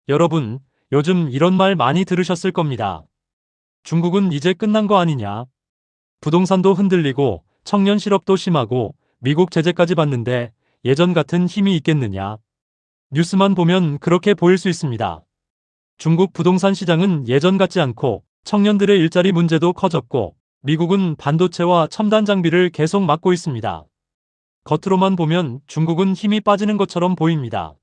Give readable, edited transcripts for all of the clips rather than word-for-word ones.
여러분, 요즘 이런 말 많이 들으셨을 겁니다. 중국은 이제 끝난 거 아니냐? 부동산도 흔들리고 청년 실업도 심하고 미국 제재까지 받는데 예전 같은 힘이 있겠느냐? 뉴스만 보면 그렇게 보일 수 있습니다. 중국 부동산 시장은 예전 같지 않고 청년들의 일자리 문제도 커졌고 미국은 반도체와 첨단 장비를 계속 막고 있습니다. 겉으로만 보면 중국은 힘이 빠지는 것처럼 보입니다.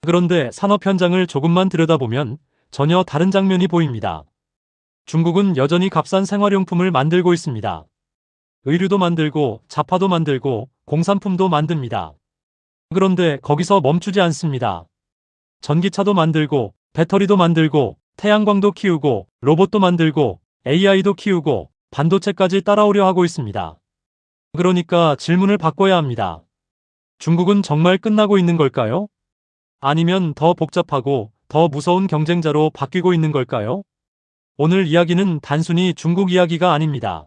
그런데 산업 현장을 조금만 들여다보면 전혀 다른 장면이 보입니다. 중국은 여전히 값싼 생활용품을 만들고 있습니다. 의류도 만들고 자파도 만들고 공산품도 만듭니다. 그런데 거기서 멈추지 않습니다. 전기차도 만들고 배터리도 만들고 태양광도 키우고 로봇도 만들고 AI도 키우고 반도체까지 따라오려 하고 있습니다. 그러니까 질문을 바꿔야 합니다. 중국은 정말 끝나고 있는 걸까요? 아니면 더 복잡하고 더 무서운 경쟁자로 바뀌고 있는 걸까요? 오늘 이야기는 단순히 중국 이야기가 아닙니다.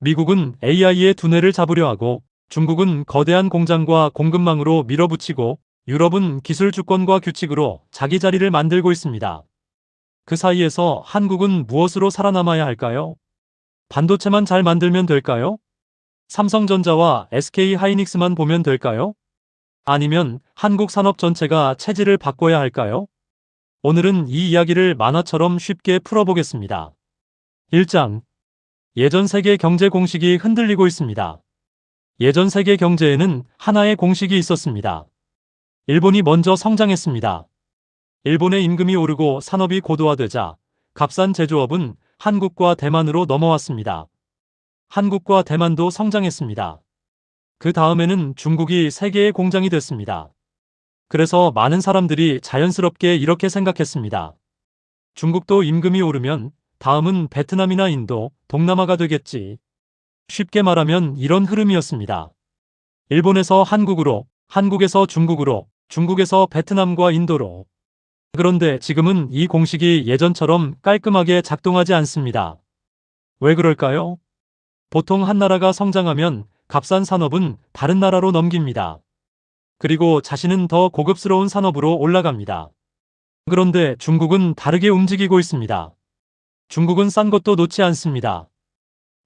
미국은 AI의 두뇌를 잡으려 하고 중국은 거대한 공장과 공급망으로 밀어붙이고 유럽은 기술 주권과 규칙으로 자기 자리를 만들고 있습니다. 그 사이에서 한국은 무엇으로 살아남아야 할까요? 반도체만 잘 만들면 될까요? 삼성전자와 SK 하이닉스만 보면 될까요? 아니면 한국 산업 전체가 체질을 바꿔야 할까요? 오늘은 이 이야기를 만화처럼 쉽게 풀어보겠습니다. 1장. 예전 세계 경제 공식이 흔들리고 있습니다. 예전 세계 경제에는 하나의 공식이 있었습니다. 일본이 먼저 성장했습니다. 일본의 임금이 오르고 산업이 고도화되자 값싼 제조업은 한국과 대만으로 넘어왔습니다. 한국과 대만도 성장했습니다. 그 다음에는 중국이 세계의 공장이 됐습니다. 그래서 많은 사람들이 자연스럽게 이렇게 생각했습니다. 중국도 임금이 오르면 다음은 베트남이나 인도, 동남아가 되겠지. 쉽게 말하면 이런 흐름이었습니다. 일본에서 한국으로, 한국에서 중국으로, 중국에서 베트남과 인도로. 그런데 지금은 이 공식이 예전처럼 깔끔하게 작동하지 않습니다. 왜 그럴까요? 보통 한 나라가 성장하면 값싼 산업은 다른 나라로 넘깁니다. 그리고 자신은 더 고급스러운 산업으로 올라갑니다. 그런데 중국은 다르게 움직이고 있습니다. 중국은 싼 것도 놓지 않습니다.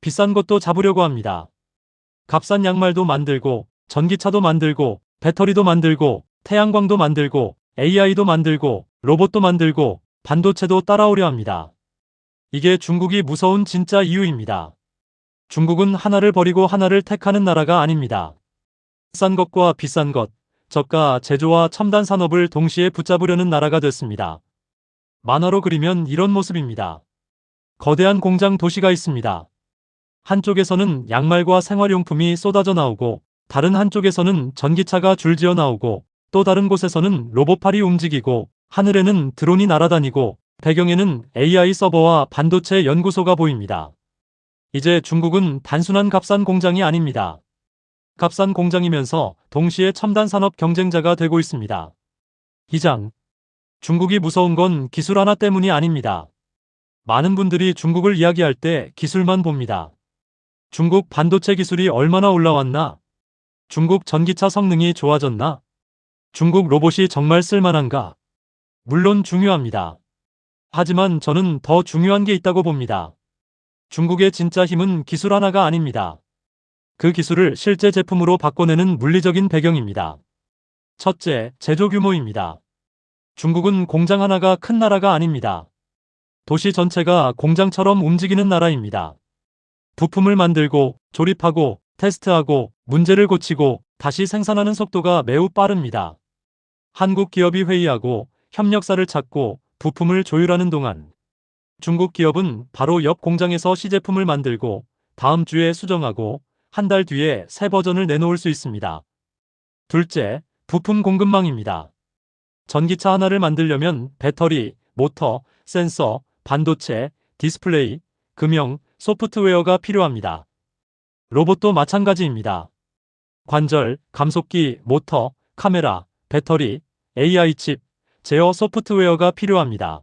비싼 것도 잡으려고 합니다. 값싼 양말도 만들고, 전기차도 만들고, 배터리도 만들고, 태양광도 만들고, AI도 만들고, 로봇도 만들고, 반도체도 따라오려 합니다. 이게 중국이 무서운 진짜 이유입니다. 중국은 하나를 버리고 하나를 택하는 나라가 아닙니다. 싼 것과 비싼 것, 저가 제조와 첨단 산업을 동시에 붙잡으려는 나라가 됐습니다. 만화로 그리면 이런 모습입니다. 거대한 공장 도시가 있습니다. 한쪽에서는 양말과 생활용품이 쏟아져 나오고 다른 한쪽에서는 전기차가 줄지어 나오고 또 다른 곳에서는 로봇팔이 움직이고 하늘에는 드론이 날아다니고 배경에는 AI 서버와 반도체 연구소가 보입니다. 이제 중국은 단순한 값싼 공장이 아닙니다. 값싼 공장이면서 동시에 첨단 산업 경쟁자가 되고 있습니다. 2장. 중국이 무서운 건 기술 하나 때문이 아닙니다. 많은 분들이 중국을 이야기할 때 기술만 봅니다. 중국 반도체 기술이 얼마나 올라왔나? 중국 전기차 성능이 좋아졌나? 중국 로봇이 정말 쓸만한가? 물론 중요합니다. 하지만 저는 더 중요한 게 있다고 봅니다. 중국의 진짜 힘은 기술 하나가 아닙니다. 그 기술을 실제 제품으로 바꿔내는 물리적인 배경입니다. 첫째, 제조 규모입니다. 중국은 공장 하나가 큰 나라가 아닙니다. 도시 전체가 공장처럼 움직이는 나라입니다. 부품을 만들고, 조립하고, 테스트하고, 문제를 고치고, 다시 생산하는 속도가 매우 빠릅니다. 한국 기업이 회의하고, 협력사를 찾고, 부품을 조율하는 동안 중국 기업은 바로 옆 공장에서 시제품을 만들고 다음 주에 수정하고 한 달 뒤에 새 버전을 내놓을 수 있습니다. 둘째, 부품 공급망입니다. 전기차 하나를 만들려면 배터리, 모터, 센서, 반도체, 디스플레이, 금형, 소프트웨어가 필요합니다. 로봇도 마찬가지입니다. 관절, 감속기, 모터, 카메라, 배터리, AI 칩, 제어 소프트웨어가 필요합니다.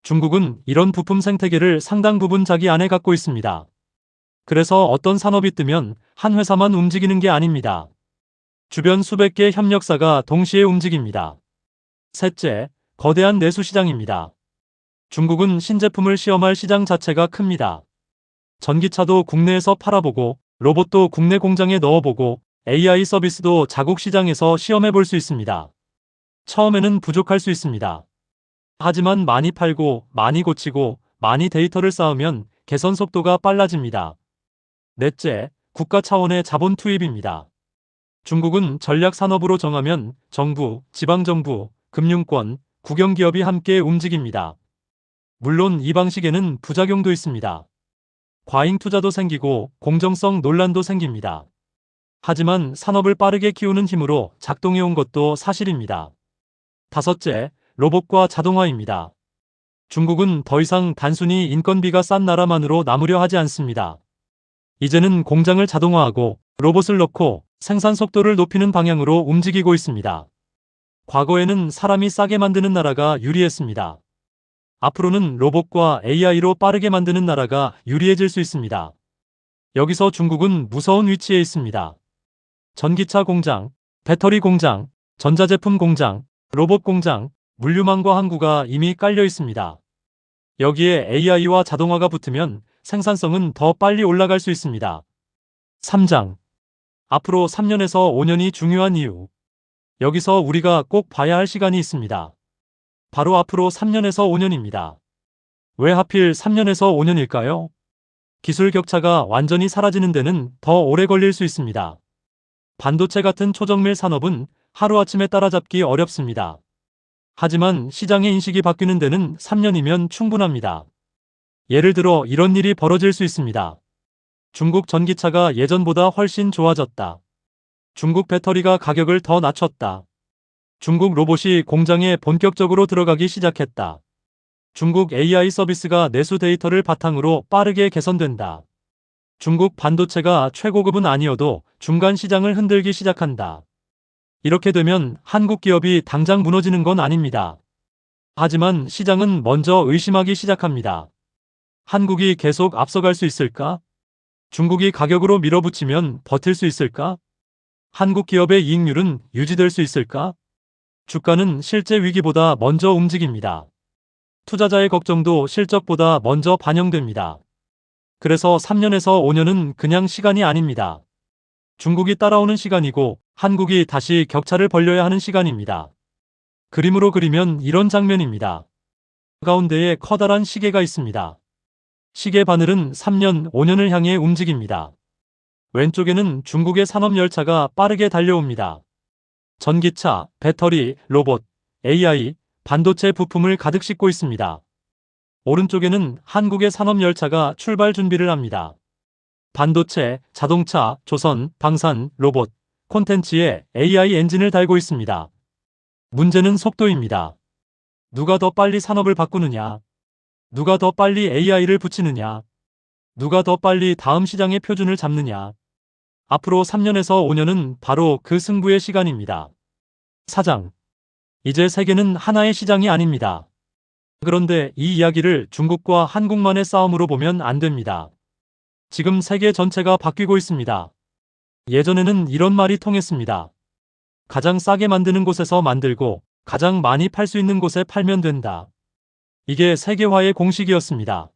중국은 이런 부품 생태계를 상당 부분 자기 안에 갖고 있습니다. 그래서 어떤 산업이 뜨면 한 회사만 움직이는 게 아닙니다. 주변 수백 개의 협력사가 동시에 움직입니다. 셋째, 거대한 내수 시장입니다. 중국은 신제품을 시험할 시장 자체가 큽니다. 전기차도 국내에서 팔아보고 로봇도 국내 공장에 넣어보고 AI 서비스도 자국 시장에서 시험해 볼 수 있습니다. 처음에는 부족할 수 있습니다. 하지만 많이 팔고 많이 고치고 많이 데이터를 쌓으면 개선 속도가 빨라집니다. 넷째, 국가 차원의 자본 투입입니다. 중국은 전략 산업으로 정하면 정부, 지방정부, 금융권, 국영기업이 함께 움직입니다. 물론 이 방식에는 부작용도 있습니다. 과잉 투자도 생기고 공정성 논란도 생깁니다. 하지만 산업을 빠르게 키우는 힘으로 작동해온 것도 사실입니다. 다섯째, 로봇과 자동화입니다. 중국은 더 이상 단순히 인건비가 싼 나라만으로 남으려 하지 않습니다. 이제는 공장을 자동화하고 로봇을 넣고 생산 속도를 높이는 방향으로 움직이고 있습니다. 과거에는 사람이 싸게 만드는 나라가 유리했습니다. 앞으로는 로봇과 AI로 빠르게 만드는 나라가 유리해질 수 있습니다. 여기서 중국은 무서운 위치에 있습니다. 전기차 공장, 배터리 공장, 전자제품 공장, 로봇 공장, 물류망과 항구가 이미 깔려 있습니다. 여기에 AI와 자동화가 붙으면 생산성은 더 빨리 올라갈 수 있습니다. 3장. 앞으로 3년에서 5년이 중요한 이유. 여기서 우리가 꼭 봐야 할 시간이 있습니다. 바로 앞으로 3년에서 5년입니다. 왜 하필 3년에서 5년일까요? 기술 격차가 완전히 사라지는 데는 더 오래 걸릴 수 있습니다. 반도체 같은 초정밀 산업은 하루아침에 따라잡기 어렵습니다. 하지만 시장의 인식이 바뀌는 데는 3년이면 충분합니다. 예를 들어 이런 일이 벌어질 수 있습니다. 중국 전기차가 예전보다 훨씬 좋아졌다. 중국 배터리가 가격을 더 낮췄다. 중국 로봇이 공장에 본격적으로 들어가기 시작했다. 중국 AI 서비스가 내수 데이터를 바탕으로 빠르게 개선된다. 중국 반도체가 최고급은 아니어도 중간 시장을 흔들기 시작한다. 이렇게 되면 한국 기업이 당장 무너지는 건 아닙니다. 하지만 시장은 먼저 의심하기 시작합니다. 한국이 계속 앞서갈 수 있을까? 중국이 가격으로 밀어붙이면 버틸 수 있을까? 한국 기업의 이익률은 유지될 수 있을까? 주가는 실제 위기보다 먼저 움직입니다. 투자자의 걱정도 실적보다 먼저 반영됩니다. 그래서 3년에서 5년은 그냥 시간이 아닙니다. 중국이 따라오는 시간이고 한국이 다시 격차를 벌려야 하는 시간입니다. 그림으로 그리면 이런 장면입니다. 가운데에 커다란 시계가 있습니다. 시계 바늘은 3년, 5년을 향해 움직입니다. 왼쪽에는 중국의 산업열차가 빠르게 달려옵니다. 전기차, 배터리, 로봇, AI, 반도체 부품을 가득 싣고 있습니다. 오른쪽에는 한국의 산업열차가 출발 준비를 합니다. 반도체, 자동차, 조선, 방산, 로봇, 콘텐츠에 AI 엔진을 달고 있습니다. 문제는 속도입니다. 누가 더 빨리 산업을 바꾸느냐? 누가 더 빨리 AI를 붙이느냐? 누가 더 빨리 다음 시장의 표준을 잡느냐? 앞으로 3년에서 5년은 바로 그 승부의 시간입니다. 4장. 이제 세계는 하나의 시장이 아닙니다. 그런데 이 이야기를 중국과 한국만의 싸움으로 보면 안 됩니다. 지금 세계 전체가 바뀌고 있습니다. 예전에는 이런 말이 통했습니다. 가장 싸게 만드는 곳에서 만들고 가장 많이 팔 수 있는 곳에 팔면 된다. 이게 세계화의 공식이었습니다.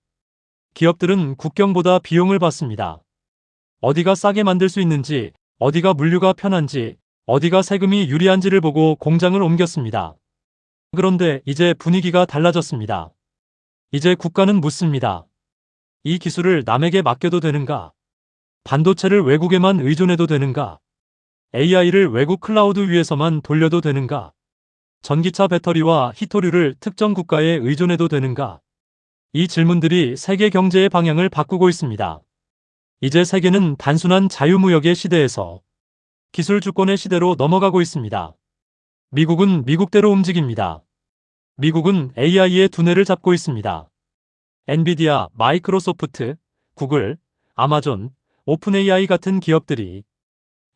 기업들은 국경보다 비용을 받습니다. 어디가 싸게 만들 수 있는지, 어디가 물류가 편한지, 어디가 세금이 유리한지를 보고 공장을 옮겼습니다. 그런데 이제 분위기가 달라졌습니다. 이제 국가는 묻습니다. 이 기술을 남에게 맡겨도 되는가? 반도체를 외국에만 의존해도 되는가? AI를 외국 클라우드 위에서만 돌려도 되는가? 전기차 배터리와 히토류를 특정 국가에 의존해도 되는가? 이 질문들이 세계 경제의 방향을 바꾸고 있습니다. 이제 세계는 단순한 자유무역의 시대에서 기술 주권의 시대로 넘어가고 있습니다. 미국은 미국대로 움직입니다. 미국은 AI의 두뇌를 잡고 있습니다. 엔비디아, 마이크로소프트, 구글, 아마존, 오픈AI 같은 기업들이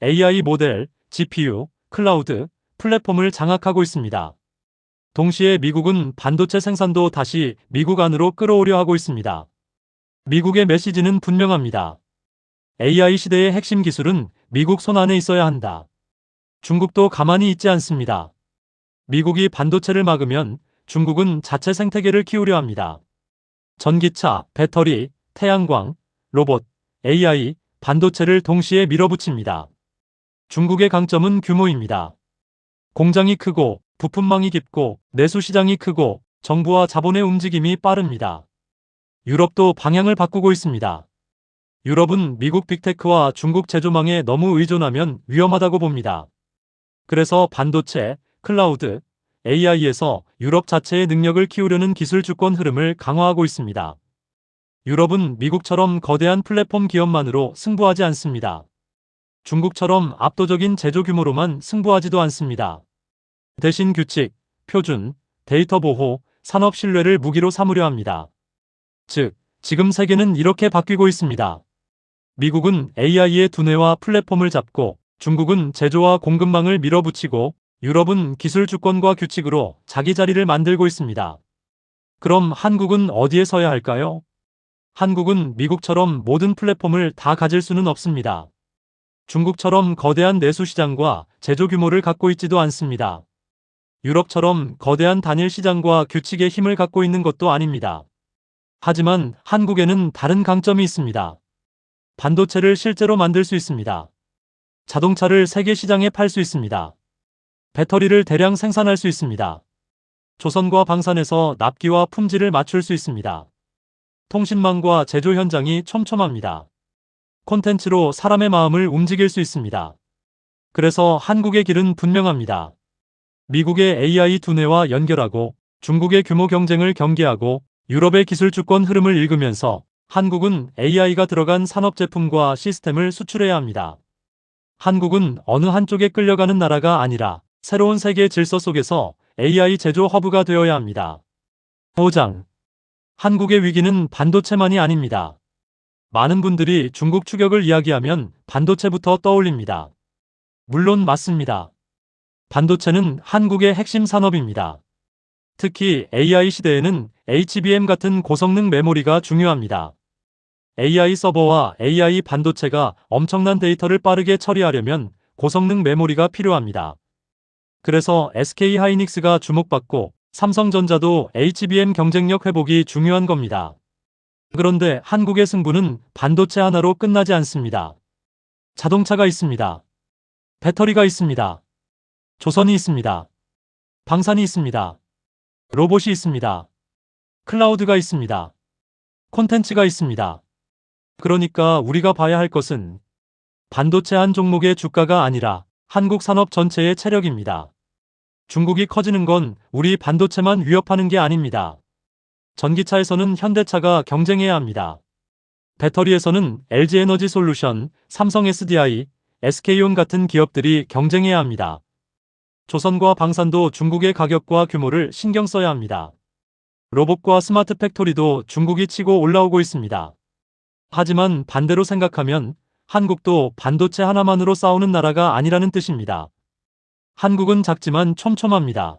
AI 모델, GPU, 클라우드, 플랫폼을 장악하고 있습니다. 동시에 미국은 반도체 생산도 다시 미국 안으로 끌어오려 하고 있습니다. 미국의 메시지는 분명합니다. AI 시대의 핵심 기술은 미국 손 안에 있어야 한다. 중국도 가만히 있지 않습니다. 미국이 반도체를 막으면 중국은 자체 생태계를 키우려 합니다. 전기차, 배터리, 태양광, 로봇, AI, 반도체를 동시에 밀어붙입니다. 중국의 강점은 규모입니다. 공장이 크고 부품망이 깊고 내수 시장이 크고 정부와 자본의 움직임이 빠릅니다. 유럽도 방향을 바꾸고 있습니다. 유럽은 미국 빅테크와 중국 제조망에 너무 의존하면 위험하다고 봅니다. 그래서 반도체, 클라우드, AI에서 유럽 자체의 능력을 키우려는 기술 주권 흐름을 강화하고 있습니다. 유럽은 미국처럼 거대한 플랫폼 기업만으로 승부하지 않습니다. 중국처럼 압도적인 제조 규모로만 승부하지도 않습니다. 대신 규칙, 표준, 데이터 보호, 산업 신뢰를 무기로 삼으려 합니다. 즉, 지금 세계는 이렇게 바뀌고 있습니다. 미국은 AI의 두뇌와 플랫폼을 잡고 중국은 제조와 공급망을 밀어붙이고 유럽은 기술 주권과 규칙으로 자기 자리를 만들고 있습니다. 그럼 한국은 어디에 서야 할까요? 한국은 미국처럼 모든 플랫폼을 다 가질 수는 없습니다. 중국처럼 거대한 내수 시장과 제조 규모를 갖고 있지도 않습니다. 유럽처럼 거대한 단일 시장과 규칙의 힘을 갖고 있는 것도 아닙니다. 하지만 한국에는 다른 강점이 있습니다. 반도체를 실제로 만들 수 있습니다. 자동차를 세계 시장에 팔 수 있습니다. 배터리를 대량 생산할 수 있습니다. 조선과 방산에서 납기와 품질을 맞출 수 있습니다. 통신망과 제조 현장이 촘촘합니다. 콘텐츠로 사람의 마음을 움직일 수 있습니다. 그래서 한국의 길은 분명합니다. 미국의 AI 두뇌와 연결하고 중국의 규모 경쟁을 경계하고 유럽의 기술 주권 흐름을 읽으면서 한국은 AI가 들어간 산업 제품과 시스템을 수출해야 합니다. 한국은 어느 한쪽에 끌려가는 나라가 아니라 새로운 세계 질서 속에서 AI 제조 허브가 되어야 합니다. 5장. 한국의 위기는 반도체만이 아닙니다. 많은 분들이 중국 추격을 이야기하면 반도체부터 떠올립니다. 물론 맞습니다. 반도체는 한국의 핵심 산업입니다. 특히 AI 시대에는 HBM 같은 고성능 메모리가 중요합니다. AI 서버와 AI 반도체가 엄청난 데이터를 빠르게 처리하려면 고성능 메모리가 필요합니다. 그래서 SK 하이닉스가 주목받고 삼성전자도 HBM 경쟁력 회복이 중요한 겁니다. 그런데 한국의 승부는 반도체 하나로 끝나지 않습니다. 자동차가 있습니다. 배터리가 있습니다. 조선이 있습니다. 방산이 있습니다. 로봇이 있습니다. 클라우드가 있습니다. 콘텐츠가 있습니다. 그러니까 우리가 봐야 할 것은 반도체 한 종목의 주가가 아니라 한국 산업 전체의 체력입니다. 중국이 커지는 건 우리 반도체만 위협하는 게 아닙니다. 전기차에서는 현대차가 경쟁해야 합니다. 배터리에서는 LG에너지솔루션, 삼성 SDI, SK온 같은 기업들이 경쟁해야 합니다. 조선과 방산도 중국의 가격과 규모를 신경 써야 합니다. 로봇과 스마트 팩토리도 중국이 치고 올라오고 있습니다. 하지만 반대로 생각하면 한국도 반도체 하나만으로 싸우는 나라가 아니라는 뜻입니다. 한국은 작지만 촘촘합니다.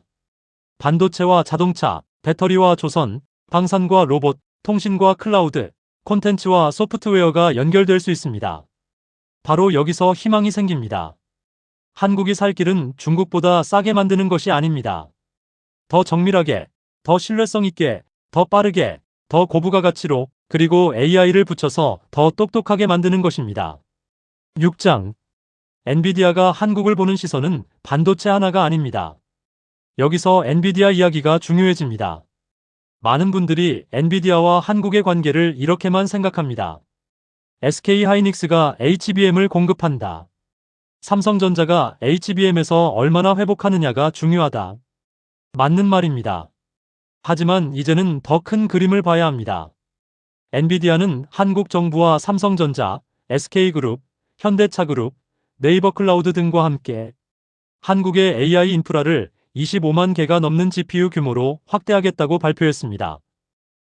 반도체와 자동차, 배터리와 조선, 방산과 로봇, 통신과 클라우드, 콘텐츠와 소프트웨어가 연결될 수 있습니다. 바로 여기서 희망이 생깁니다. 한국이 살 길은 중국보다 싸게 만드는 것이 아닙니다. 더 정밀하게, 더 신뢰성 있게, 더 빠르게, 더 고부가 가치로, 그리고 AI를 붙여서 더 똑똑하게 만드는 것입니다. 6장. 엔비디아가 한국을 보는 시선은 반도체 하나가 아닙니다. 여기서 엔비디아 이야기가 중요해집니다. 많은 분들이 엔비디아와 한국의 관계를 이렇게만 생각합니다. SK하이닉스가 HBM을 공급한다. 삼성전자가 HBM에서 얼마나 회복하느냐가 중요하다. 맞는 말입니다. 하지만 이제는 더 큰 그림을 봐야 합니다. 엔비디아는 한국 정부와 삼성전자, SK그룹, 현대차그룹, 네이버 클라우드 등과 함께 한국의 AI 인프라를 25만 개가 넘는 GPU 규모로 확대하겠다고 발표했습니다.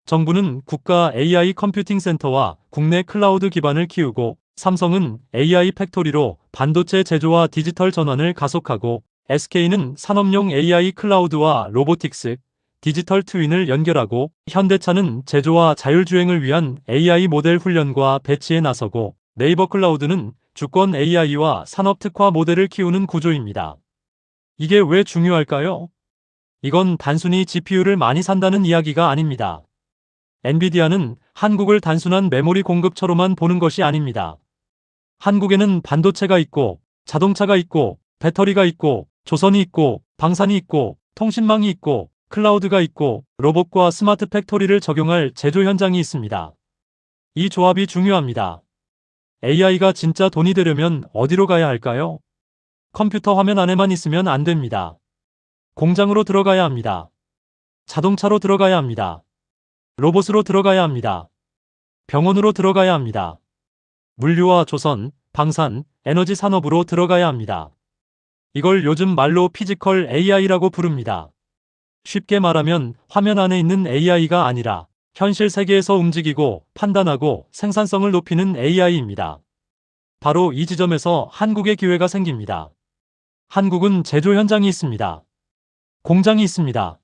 정부는 국가 AI 컴퓨팅 센터와 국내 클라우드 기반을 키우고 삼성은 AI 팩토리로 반도체 제조와 디지털 전환을 가속하고 SK는 산업용 AI 클라우드와 로보틱스, 디지털 트윈을 연결하고 현대차는 제조와 자율주행을 위한 AI 모델 훈련과 배치에 나서고 네이버 클라우드는 주권 AI와 산업 특화 모델을 키우는 구조입니다. 이게 왜 중요할까요? 이건 단순히 GPU를 많이 산다는 이야기가 아닙니다. 엔비디아는 한국을 단순한 메모리 공급처로만 보는 것이 아닙니다. 한국에는 반도체가 있고, 자동차가 있고, 배터리가 있고, 조선이 있고, 방산이 있고, 통신망이 있고, 클라우드가 있고, 로봇과 스마트 팩토리를 적용할 제조 현장이 있습니다. 이 조합이 중요합니다. AI가 진짜 돈이 되려면 어디로 가야 할까요? 컴퓨터 화면 안에만 있으면 안 됩니다. 공장으로 들어가야 합니다. 자동차로 들어가야 합니다. 로봇으로 들어가야 합니다. 병원으로 들어가야 합니다. 물류와 조선, 방산, 에너지 산업으로 들어가야 합니다. 이걸 요즘 말로 피지컬 AI라고 부릅니다. 쉽게 말하면 화면 안에 있는 AI가 아니라 현실 세계에서 움직이고 판단하고 생산성을 높이는 AI입니다. 바로 이 지점에서 한국의 기회가 생깁니다. 한국은 제조 현장이 있습니다. 공장이 있습니다.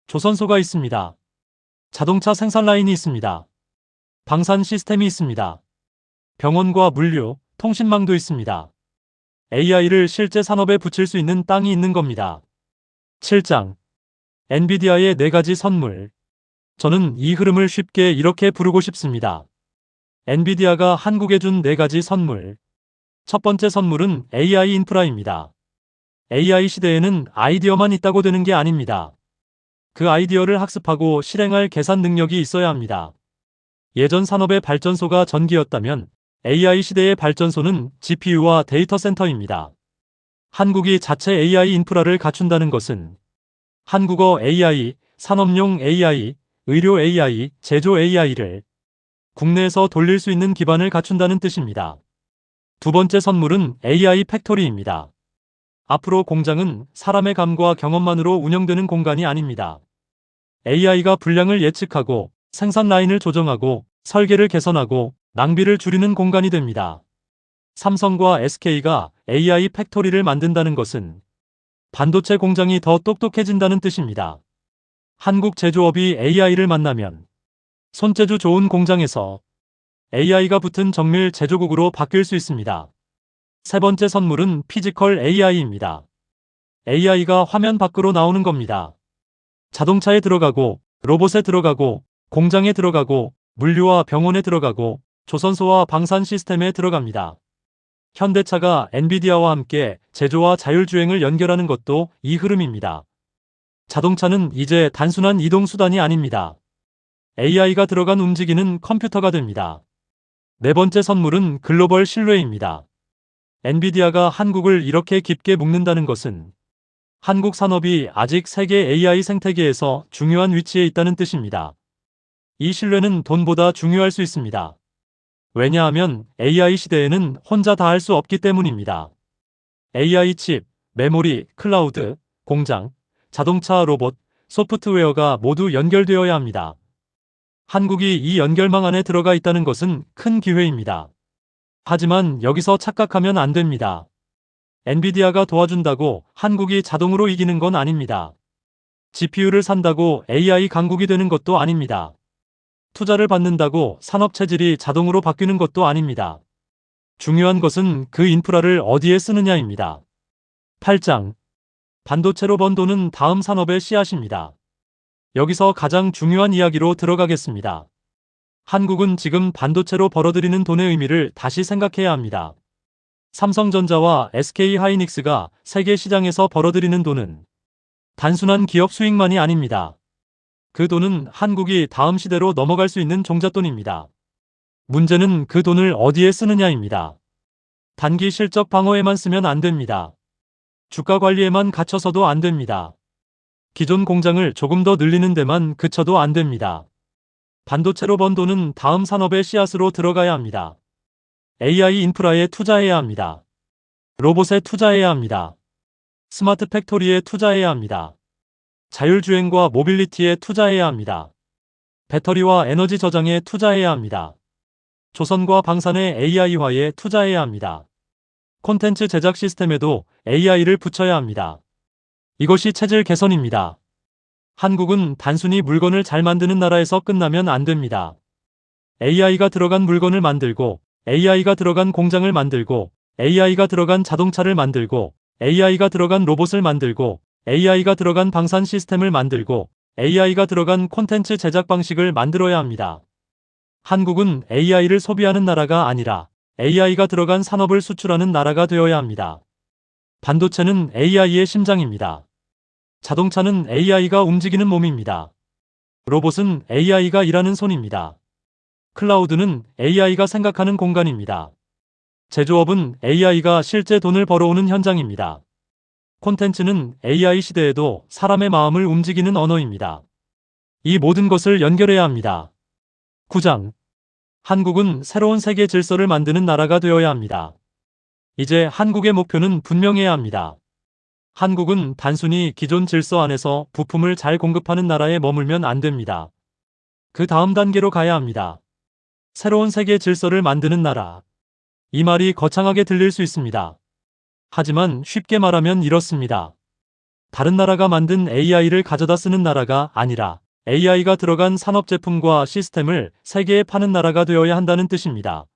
조선소가 있습니다. 자동차 생산 라인이 있습니다. 방산 시스템이 있습니다. 병원과 물류, 통신망도 있습니다. AI를 실제 산업에 붙일 수 있는 땅이 있는 겁니다. 7장. 엔비디아의 4가지 선물. 저는 이 흐름을 쉽게 이렇게 부르고 싶습니다. 엔비디아가 한국에 준 4가지 선물. 첫 번째 선물은 AI 인프라입니다. AI 시대에는 아이디어만 있다고 되는 게 아닙니다. 그 아이디어를 학습하고 실행할 계산 능력이 있어야 합니다. 예전 산업의 발전소가 전기였다면 AI 시대의 발전소는 GPU와 데이터 센터입니다. 한국이 자체 AI 인프라를 갖춘다는 것은 한국어 AI, 산업용 AI, 의료 AI, 제조 AI를 국내에서 돌릴 수 있는 기반을 갖춘다는 뜻입니다. 두 번째 선물은 AI 팩토리입니다. 앞으로 공장은 사람의 감과 경험만으로 운영되는 공간이 아닙니다. AI가 분량을 예측하고 생산 라인을 조정하고 설계를 개선하고 낭비를 줄이는 공간이 됩니다. 삼성과 SK가 AI 팩토리를 만든다는 것은 반도체 공장이 더 똑똑해진다는 뜻입니다. 한국 제조업이 AI를 만나면 손재주 좋은 공장에서 AI가 붙은 정밀 제조국으로 바뀔 수 있습니다. 세 번째 선물은 피지컬 AI입니다. AI가 화면 밖으로 나오는 겁니다. 자동차에 들어가고, 로봇에 들어가고, 공장에 들어가고, 물류와 병원에 들어가고, 조선소와 방산 시스템에 들어갑니다. 현대차가 엔비디아와 함께 제조와 자율주행을 연결하는 것도 이 흐름입니다. 자동차는 이제 단순한 이동수단이 아닙니다. AI가 들어간 움직이는 컴퓨터가 됩니다. 네 번째 선물은 글로벌 신뢰입니다. 엔비디아가 한국을 이렇게 깊게 묶는다는 것은 한국 산업이 아직 세계 AI 생태계에서 중요한 위치에 있다는 뜻입니다. 이 신뢰는 돈보다 중요할 수 있습니다. 왜냐하면 AI 시대에는 혼자 다 할 수 없기 때문입니다. AI 칩, 메모리, 클라우드, 공장, 자동차, 로봇, 소프트웨어가 모두 연결되어야 합니다. 한국이 이 연결망 안에 들어가 있다는 것은 큰 기회입니다. 하지만 여기서 착각하면 안 됩니다. 엔비디아가 도와준다고 한국이 자동으로 이기는 건 아닙니다. GPU를 산다고 AI 강국이 되는 것도 아닙니다. 투자를 받는다고 산업 체질이 자동으로 바뀌는 것도 아닙니다. 중요한 것은 그 인프라를 어디에 쓰느냐입니다. 8장. 반도체로 번 돈은 다음 산업의 씨앗입니다. 여기서 가장 중요한 이야기로 들어가겠습니다. 한국은 지금 반도체로 벌어들이는 돈의 의미를 다시 생각해야 합니다. 삼성전자와 SK하이닉스가 세계 시장에서 벌어들이는 돈은 단순한 기업 수익만이 아닙니다. 그 돈은 한국이 다음 시대로 넘어갈 수 있는 종잣돈입니다. 문제는 그 돈을 어디에 쓰느냐입니다. 단기 실적 방어에만 쓰면 안 됩니다. 주가 관리에만 갇혀서도 안 됩니다. 기존 공장을 조금 더 늘리는 데만 그쳐도 안 됩니다. 반도체로 번 돈은 다음 산업의 씨앗으로 들어가야 합니다. AI 인프라에 투자해야 합니다. 로봇에 투자해야 합니다. 스마트 팩토리에 투자해야 합니다. 자율주행과 모빌리티에 투자해야 합니다. 배터리와 에너지 저장에 투자해야 합니다. 조선과 방산의 AI화에 투자해야 합니다. 콘텐츠 제작 시스템에도 AI를 붙여야 합니다. 이것이 체질 개선입니다. 한국은 단순히 물건을 잘 만드는 나라에서 끝나면 안 됩니다. AI가 들어간 물건을 만들고, AI가 들어간 공장을 만들고, AI가 들어간 자동차를 만들고, AI가 들어간 로봇을 만들고, AI가 들어간 방산 시스템을 만들고 AI가 들어간 콘텐츠 제작 방식을 만들어야 합니다. 한국은 AI를 소비하는 나라가 아니라 AI가 들어간 산업을 수출하는 나라가 되어야 합니다. 반도체는 AI의 심장입니다. 자동차는 AI가 움직이는 몸입니다. 로봇은 AI가 일하는 손입니다. 클라우드는 AI가 생각하는 공간입니다. 제조업은 AI가 실제 돈을 벌어오는 현장입니다. 콘텐츠는 AI 시대에도 사람의 마음을 움직이는 언어입니다. 이 모든 것을 연결해야 합니다. 9장. 한국은 새로운 세계 질서를 만드는 나라가 되어야 합니다. 이제 한국의 목표는 분명해야 합니다. 한국은 단순히 기존 질서 안에서 부품을 잘 공급하는 나라에 머물면 안 됩니다. 그 다음 단계로 가야 합니다. 새로운 세계 질서를 만드는 나라. 이 말이 거창하게 들릴 수 있습니다. 하지만 쉽게 말하면 이렇습니다. 다른 나라가 만든 AI를 가져다 쓰는 나라가 아니라 AI가 들어간 산업 제품과 시스템을 세계에 파는 나라가 되어야 한다는 뜻입니다.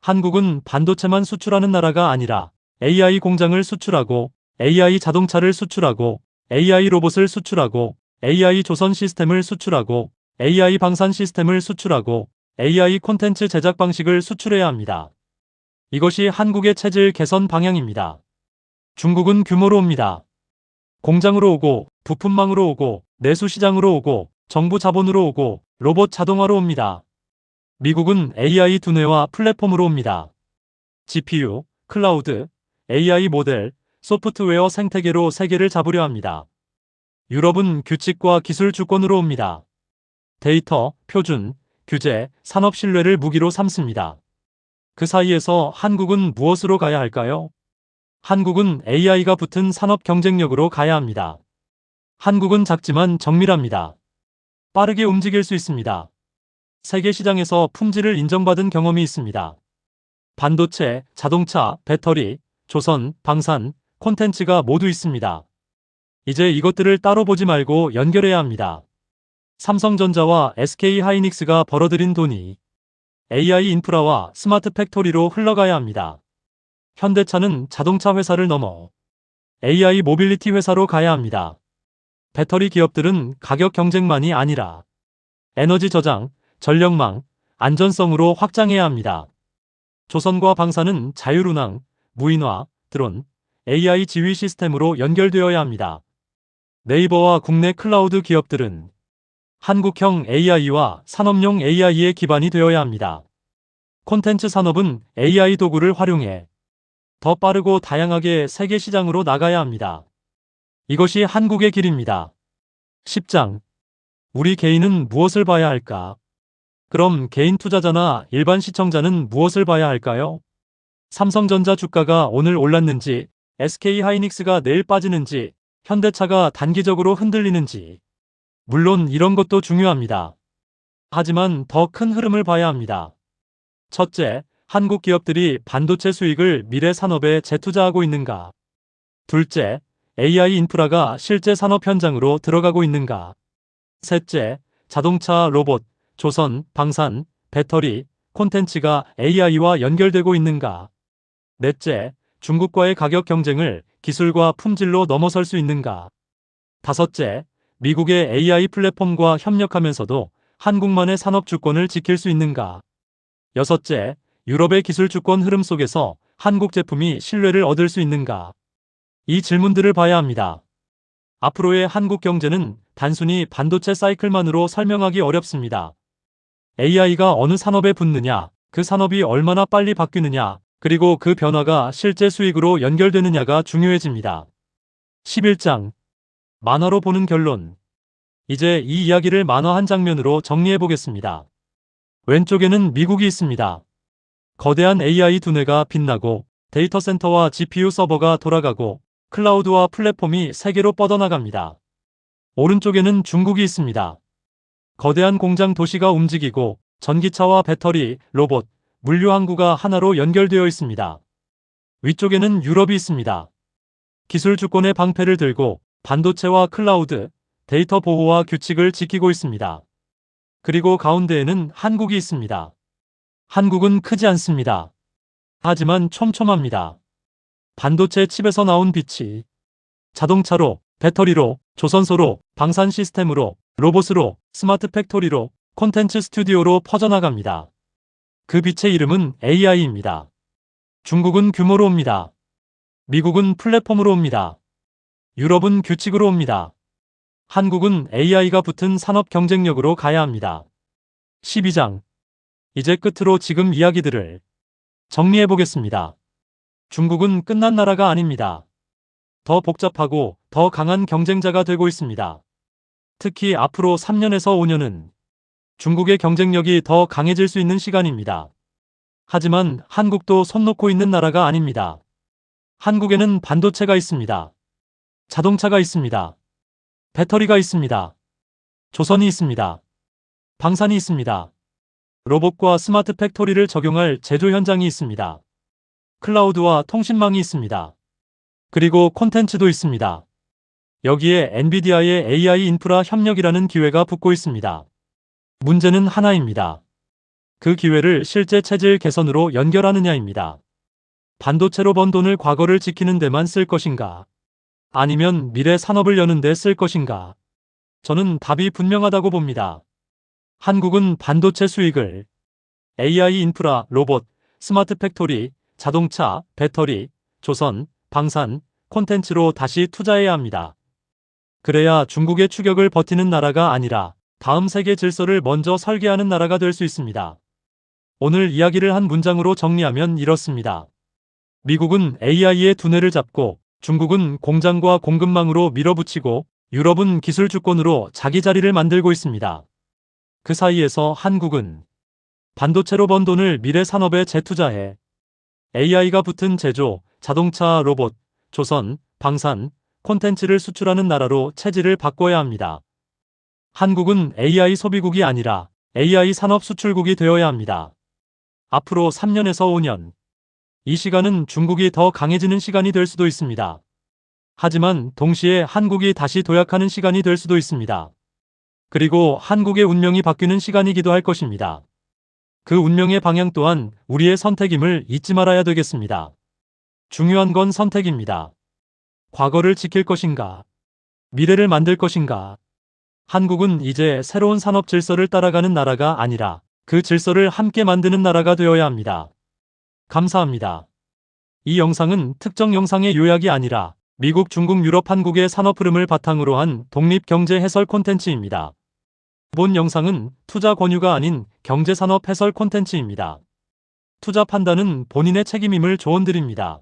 한국은 반도체만 수출하는 나라가 아니라 AI 공장을 수출하고 AI 자동차를 수출하고 AI 로봇을 수출하고 AI 조선 시스템을 수출하고 AI 방산 시스템을 수출하고 AI 콘텐츠 제작 방식을 수출해야 합니다. 이것이 한국의 체질 개선 방향입니다. 중국은 규모로 옵니다. 공장으로 오고, 부품망으로 오고, 내수 시장으로 오고, 정부 자본으로 오고, 로봇 자동화로 옵니다. 미국은 AI 두뇌와 플랫폼으로 옵니다. GPU, 클라우드, AI 모델, 소프트웨어 생태계로 세계를 잡으려 합니다. 유럽은 규칙과 기술 주권으로 옵니다. 데이터, 표준, 규제, 산업 신뢰를 무기로 삼습니다. 그 사이에서 한국은 무엇으로 가야 할까요? 한국은 AI가 붙은 산업 경쟁력으로 가야 합니다. 한국은 작지만 정밀합니다. 빠르게 움직일 수 있습니다. 세계 시장에서 품질을 인정받은 경험이 있습니다. 반도체, 자동차, 배터리, 조선, 방산, 콘텐츠가 모두 있습니다. 이제 이것들을 따로 보지 말고 연결해야 합니다. 삼성전자와 SK하이닉스가 벌어들인 돈이 AI 인프라와 스마트 팩토리로 흘러가야 합니다. 현대차는 자동차 회사를 넘어 AI 모빌리티 회사로 가야 합니다. 배터리 기업들은 가격 경쟁만이 아니라 에너지 저장, 전력망, 안전성으로 확장해야 합니다. 조선과 방산은 자율운항, 무인화, 드론, AI 지휘 시스템으로 연결되어야 합니다. 네이버와 국내 클라우드 기업들은 한국형 AI와 산업용 AI의 기반이 되어야 합니다. 콘텐츠 산업은 AI 도구를 활용해 더 빠르고 다양하게 세계 시장으로 나가야 합니다. 이것이 한국의 길입니다. 10장. 우리 개인은 무엇을 봐야 할까? 그럼 개인 투자자나 일반 시청자는 무엇을 봐야 할까요? 삼성전자 주가가 오늘 올랐는지, SK하이닉스가 내일 빠지는지, 현대차가 단기적으로 흔들리는지. 물론 이런 것도 중요합니다. 하지만 더 큰 흐름을 봐야 합니다. 첫째, 한국 기업들이 반도체 수익을 미래 산업에 재투자하고 있는가? 둘째, AI 인프라가 실제 산업 현장으로 들어가고 있는가? 셋째, 자동차, 로봇, 조선, 방산, 배터리, 콘텐츠가 AI와 연결되고 있는가? 넷째, 중국과의 가격 경쟁을 기술과 품질로 넘어설 수 있는가? 다섯째, 미국의 AI 플랫폼과 협력하면서도 한국만의 산업 주권을 지킬 수 있는가? 여섯째, 유럽의 기술 주권 흐름 속에서 한국 제품이 신뢰를 얻을 수 있는가? 이 질문들을 봐야 합니다. 앞으로의 한국 경제는 단순히 반도체 사이클만으로 설명하기 어렵습니다. AI가 어느 산업에 붙느냐, 그 산업이 얼마나 빨리 바뀌느냐, 그리고 그 변화가 실제 수익으로 연결되느냐가 중요해집니다. 11장. 만화로 보는 결론. 이제 이 이야기를 만화 한 장면으로 정리해 보겠습니다. 왼쪽에는 미국이 있습니다. 거대한 AI 두뇌가 빛나고 데이터 센터와 GPU 서버가 돌아가고 클라우드와 플랫폼이 세계로 뻗어나갑니다. 오른쪽에는 중국이 있습니다. 거대한 공장 도시가 움직이고 전기차와 배터리, 로봇, 물류 항구가 하나로 연결되어 있습니다. 위쪽에는 유럽이 있습니다. 기술 주권의 방패를 들고 반도체와 클라우드, 데이터 보호와 규칙을 지키고 있습니다. 그리고 가운데에는 한국이 있습니다. 한국은 크지 않습니다. 하지만 촘촘합니다. 반도체 칩에서 나온 빛이 자동차로, 배터리로, 조선소로, 방산 시스템으로, 로봇으로, 스마트 팩토리로, 콘텐츠 스튜디오로 퍼져나갑니다. 그 빛의 이름은 AI입니다. 중국은 규모로 옵니다. 미국은 플랫폼으로 옵니다. 유럽은 규칙으로 옵니다. 한국은 AI가 붙은 산업 경쟁력으로 가야 합니다. 12장. 이제 끝으로 지금 이야기들을 정리해 보겠습니다. 중국은 끝난 나라가 아닙니다. 더 복잡하고 더 강한 경쟁자가 되고 있습니다. 특히 앞으로 3년에서 5년은 중국의 경쟁력이 더 강해질 수 있는 시간입니다. 하지만 한국도 손 놓고 있는 나라가 아닙니다. 한국에는 반도체가 있습니다. 자동차가 있습니다. 배터리가 있습니다. 조선이 있습니다. 방산이 있습니다. 로봇과 스마트 팩토리를 적용할 제조 현장이 있습니다. 클라우드와 통신망이 있습니다. 그리고 콘텐츠도 있습니다. 여기에 엔비디아의 AI 인프라 협력이라는 기회가 붙고 있습니다. 문제는 하나입니다. 그 기회를 실제 체질 개선으로 연결하느냐입니다. 반도체로 번 돈을 과거를 지키는 데만 쓸 것인가? 아니면 미래 산업을 여는 데 쓸 것인가? 저는 답이 분명하다고 봅니다. 한국은 반도체 수익을 AI 인프라, 로봇, 스마트 팩토리, 자동차, 배터리, 조선, 방산, 콘텐츠로 다시 투자해야 합니다. 그래야 중국의 추격을 버티는 나라가 아니라 다음 세계 질서를 먼저 설계하는 나라가 될 수 있습니다. 오늘 이야기를 한 문장으로 정리하면 이렇습니다. 미국은 AI의 두뇌를 잡고 중국은 공장과 공급망으로 밀어붙이고 유럽은 기술 주권으로 자기 자리를 만들고 있습니다. 그 사이에서 한국은 반도체로 번 돈을 미래 산업에 재투자해 AI가 붙은 제조, 자동차, 로봇, 조선, 방산, 콘텐츠를 수출하는 나라로 체질을 바꿔야 합니다. 한국은 AI 소비국이 아니라 AI 산업 수출국이 되어야 합니다. 앞으로 3년에서 5년. 이 시간은 중국이 더 강해지는 시간이 될 수도 있습니다. 하지만 동시에 한국이 다시 도약하는 시간이 될 수도 있습니다. 그리고 한국의 운명이 바뀌는 시간이기도 할 것입니다. 그 운명의 방향 또한 우리의 선택임을 잊지 말아야 되겠습니다. 중요한 건 선택입니다. 과거를 지킬 것인가? 미래를 만들 것인가? 한국은 이제 새로운 산업 질서를 따라가는 나라가 아니라 그 질서를 함께 만드는 나라가 되어야 합니다. 감사합니다. 이 영상은 특정 영상의 요약이 아니라 미국, 중국, 유럽, 한국의 산업 흐름을 바탕으로 한 독립 경제 해설 콘텐츠입니다. 본 영상은 투자 권유가 아닌 경제산업 해설 콘텐츠입니다. 투자 판단은 본인의 책임임을 조언드립니다.